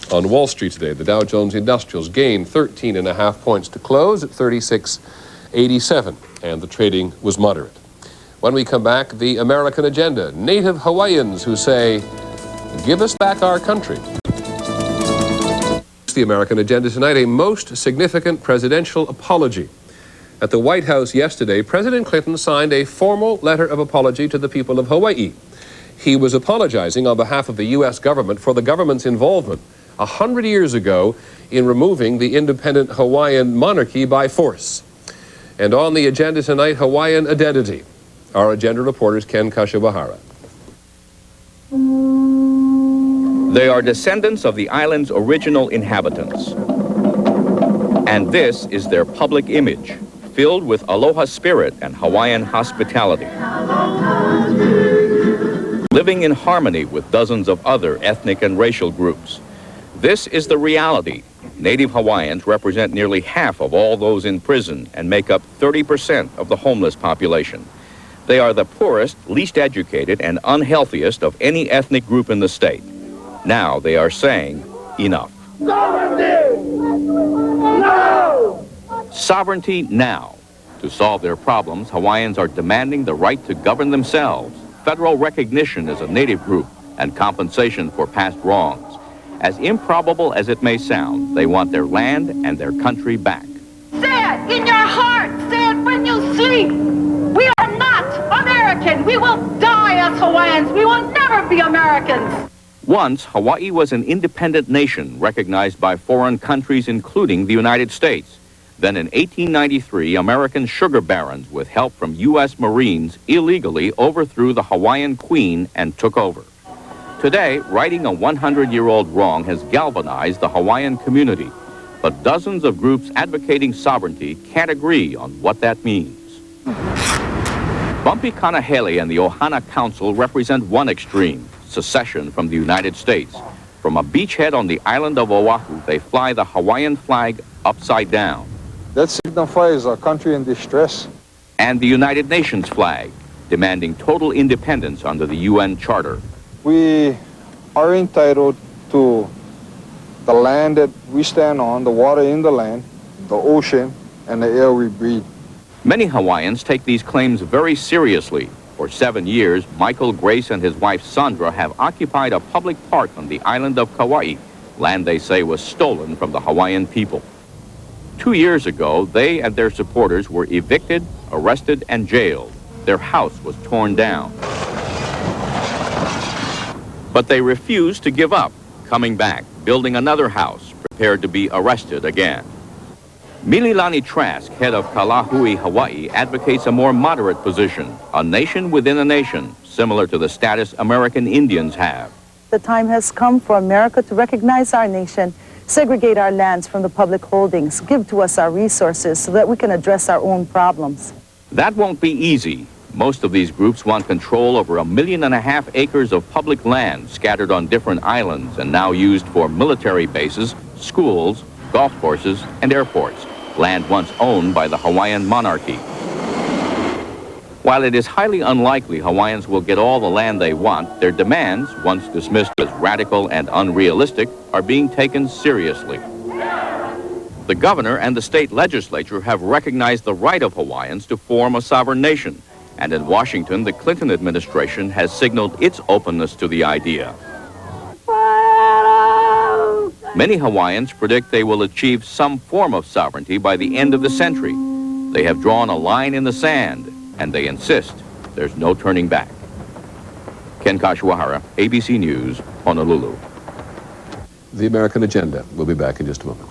On Wall Street today, the Dow Jones Industrials gained 13.5 points to close at 36.87, and the trading was moderate. When we come back, the American agenda, native Hawaiians who say, "Give us back our country." The American agenda tonight, a most significant presidential apology. At the White House yesterday, President Clinton signed a formal letter of apology to the people of Hawaii. He was apologizing on behalf of the U.S. government for the government's involvement 100 years ago in removing the independent Hawaiian monarchy by force. And on the agenda tonight, Hawaiian identity. Our agenda reporter is Ken Kashiwahara. They are descendants of the island's original inhabitants. And this is their public image, filled with aloha spirit and Hawaiian hospitality. Living in harmony with dozens of other ethnic and racial groups. This is the reality. Native Hawaiians represent nearly half of all those in prison and make up 30% of the homeless population. They are the poorest, least educated, and unhealthiest of any ethnic group in the state. Now they are saying, enough. Sovereignty! No! Sovereignty now. To solve their problems, Hawaiians are demanding the right to govern themselves, federal recognition as a native group, and compensation for past wrongs. As improbable as it may sound, they want their land and their country back. Say it in your heart. Say it when you sleep. We are not American. We will die as Hawaiians. We will never be Americans. Once, Hawaii was an independent nation recognized by foreign countries, including the United States. Then in 1893, American sugar barons, with help from U.S. Marines, illegally overthrew the Hawaiian Queen and took over. Today, righting a 100-year-old wrong has galvanized the Hawaiian community, but dozens of groups advocating sovereignty can't agree on what that means. Bumpy Kanahele and the Ohana Council represent one extreme, secession from the United States. From a beachhead on the island of Oahu, they fly the Hawaiian flag upside down. That signifies a country in distress. And the United Nations flag, demanding total independence under the UN Charter. We are entitled to the land that we stand on, the water in the land, the ocean, and the air we breathe. Many Hawaiians take these claims very seriously. For 7 years, Michael Grace and his wife Sandra have occupied a public park on the island of Kauai, land they say was stolen from the Hawaiian people. 2 years ago, they and their supporters were evicted, arrested, and jailed. Their house was torn down. But they refused to give up, coming back, building another house, prepared to be arrested again. Mililani Trask, head of Kalahui, Hawaii, advocates a more moderate position, a nation within a nation, similar to the status American Indians have. The time has come for America to recognize our nation, segregate our lands from the public holdings, give to us our resources so that we can address our own problems. That won't be easy. Most of these groups want control over 1.5 million acres of public land scattered on different islands and now used for military bases, schools, golf courses, and airports, land once owned by the Hawaiian monarchy. While it is highly unlikely Hawaiians will get all the land they want, their demands, once dismissed as radical and unrealistic, are being taken seriously. The governor and the state legislature have recognized the right of Hawaiians to form a sovereign nation. And in Washington, the Clinton administration has signaled its openness to the idea. Many Hawaiians predict they will achieve some form of sovereignty by the end of the century. They have drawn a line in the sand, and they insist there's no turning back. Ken Kashiwahara, ABC News, Honolulu. The American agenda. We'll be back in just a moment.